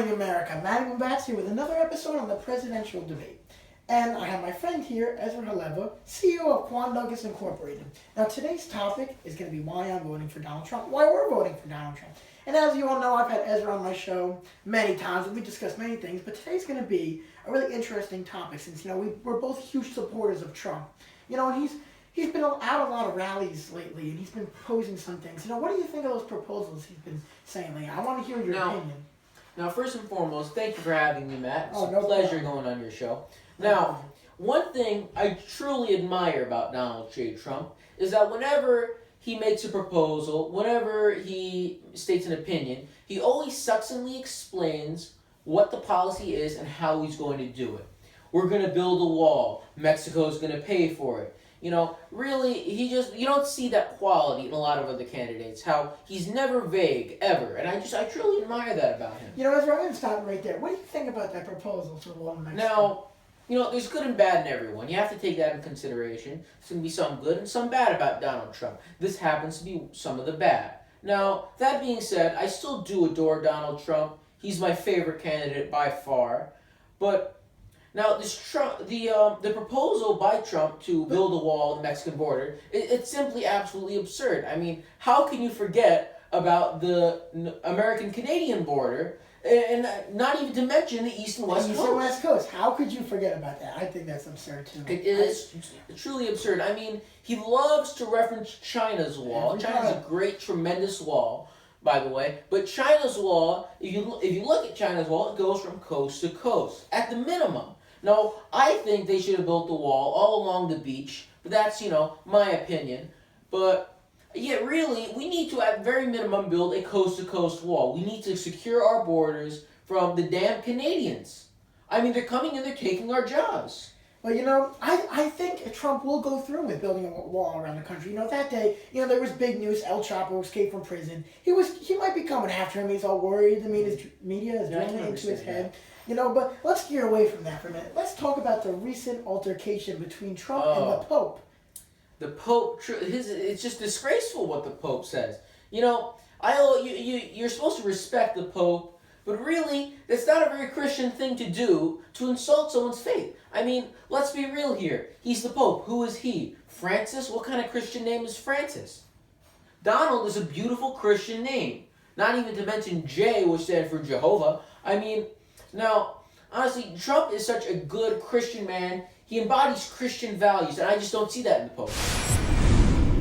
morning, America. Matt Gumbats here with another episode on the presidential debate. And I have my friend here, Ezra Haleva, CEO of Quan Douglas Incorporated. Now, today's topic is going to be why I'm voting for Donald Trump, why we're voting for Donald Trump. And as you all know, I've had Ezra on my show many times, and we discussed many things, but today's going to be a really interesting topic since, we're both huge supporters of Trump. And he's been out a lot of rallies lately, and he's been proposing some things. What do you think of those proposals he's been saying lately? I want to hear your opinion. Now, first and foremost, thank you for having me, Matt. It's no a pleasure problem. going on your show. Now, one thing I truly admire about Donald J. Trump is that whenever he makes a proposal, whenever he states an opinion, he always succinctly explains what the policy is and how he's going to do it. We're going to build a wall. Mexico's going to pay for it. Really, you don't see that quality in a lot of other candidates, how he's never vague, ever. And I truly admire that about him. Ezra, I'm going to stop right there. What do you think about that proposal to the wall in Mexico? Now, there's good and bad in everyone. You have to take that in consideration. There's going to be some good and some bad about Donald Trump. This happens to be some of the bad. Now, that being said, I still do adore Donald Trump. He's my favorite candidate by far. But now, the proposal by Trump to build a wall on the Mexican border, it's simply absolutely absurd. I mean, how can you forget about the American-Canadian border, and not even to mention the East and West Coast? East and West Coast. How could you forget about that? I think that's absurd, too. It is truly absurd. I mean, he loves to reference China's wall. China's a great, tremendous wall, by the way. But China's wall, if you look at China's wall, it goes from coast to coast, at the minimum. Now, I think they should have built the wall all along the beach, but that's, my opinion. But, yeah, really, we need to, at very minimum, build a coast-to-coast wall. We need to secure our borders from the damn Canadians. I mean, they're coming and they're taking our jobs. Well, I think Trump will go through with building a wall around the country. That day, there was big news. El Chapo escaped from prison. He might be coming after him. He's all worried. I mean, his media is drilling into his head. But let's gear away from that for a minute. Let's talk about the recent altercation between Trump and the Pope. The Pope, it's just disgraceful what the Pope says. You're supposed to respect the Pope, but really, that's not a very Christian thing to do, to insult someone's faith. I mean, let's be real here. He's the Pope. Who is he? Francis? What kind of Christian name is Francis? Donald is a beautiful Christian name. Not even to mention J, which stands for Jehovah. I mean, now, honestly, Trump is such a good Christian man. He embodies Christian values, and I just don't see that in the Pope.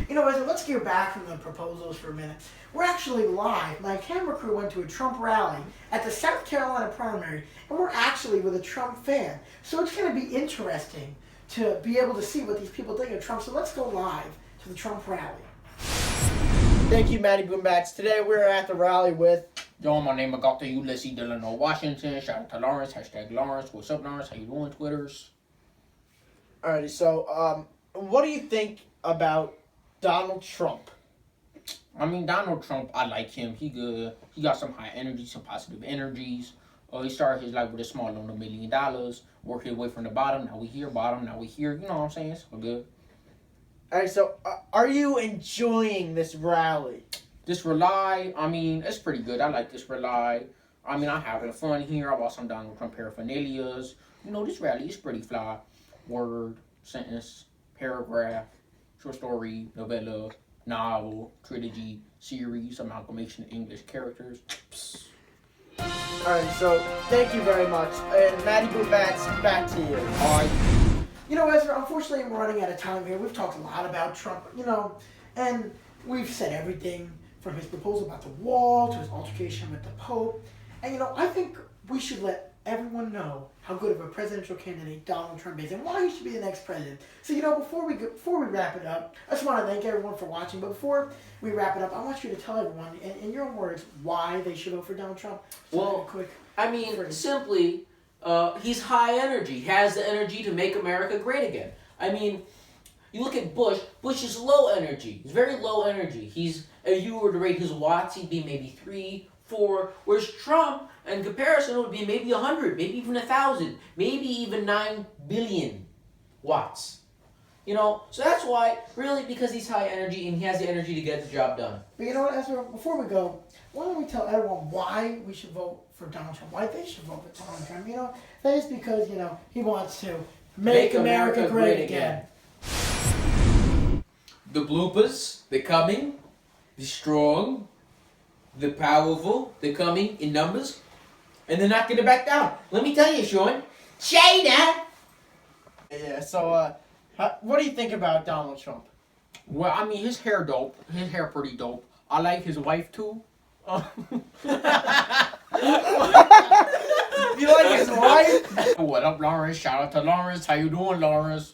Ezra, let's gear back from the proposals for a minute. We're actually live. My camera crew went to a Trump rally at the South Carolina primary, and we're actually with a Trump fan. So it's going to be interesting to be able to see what these people think of Trump. So let's go live to the Trump rally. Thank you, Matty Boombats. Today we're at the rally with... Yo, my name is Dr. Ulysses Delano Washington. Shout out to Lawrence. Hashtag Lawrence. What's up, Lawrence? How you doing, Twitters? Alrighty, so what do you think about Donald Trump? I mean, Donald Trump, I like him. He good. He got some high energy, some positive energies. He started his life with a small loan of $1 million. Worked his way from the bottom. Now we here, bottom. Now we here. You know what I'm saying? So good. Alright, so are you enjoying this rally? This rally, I mean, it's pretty good. I like this rally. I mean, I'm having fun here. I bought some Donald Trump paraphernalias. This rally is pretty fly. Word, sentence, paragraph, short story, novella, novel, trilogy, series, amalgamation of English characters. Psst. Alright, so thank you very much. And Matty Boombats, back to you. Alright. Ezra, unfortunately we're running out of time here. We've talked a lot about Trump, and we've said everything from his proposal about the wall to his altercation with the Pope. And, I think we should let everyone know how good of a presidential candidate Donald Trump is and why he should be the next president. So, before we wrap it up, I just want to thank everyone for watching. But before we wrap it up, I want you to tell everyone, in your own words, why they should vote for Donald Trump. So simply, he's high energy. He has the energy to make America great again. I mean, you look at Bush. Bush is low energy. He's very low energy. If you were to rate his watts, he'd be maybe 3, 4. Whereas Trump, in comparison, would be maybe 100, maybe even 1,000, maybe even 9 billion watts. So that's why, really, because he's high energy and he has the energy to get the job done. But you know what, Ezra, before we go, why don't we tell everyone why we should vote for Donald Trump, why they should vote for Donald Trump? That is because, he wants to make America great again. The bloopers, they're coming. The strong, the powerful, they're coming in numbers. And they're not going to back down. Let me tell you, Sean. China! Yeah, so, what do you think about Donald Trump? Well, I mean, his hair dope. His hair pretty dope. I like his wife too. You like his wife? What up, Lawrence? Shout out to Lawrence. How you doing, Lawrence?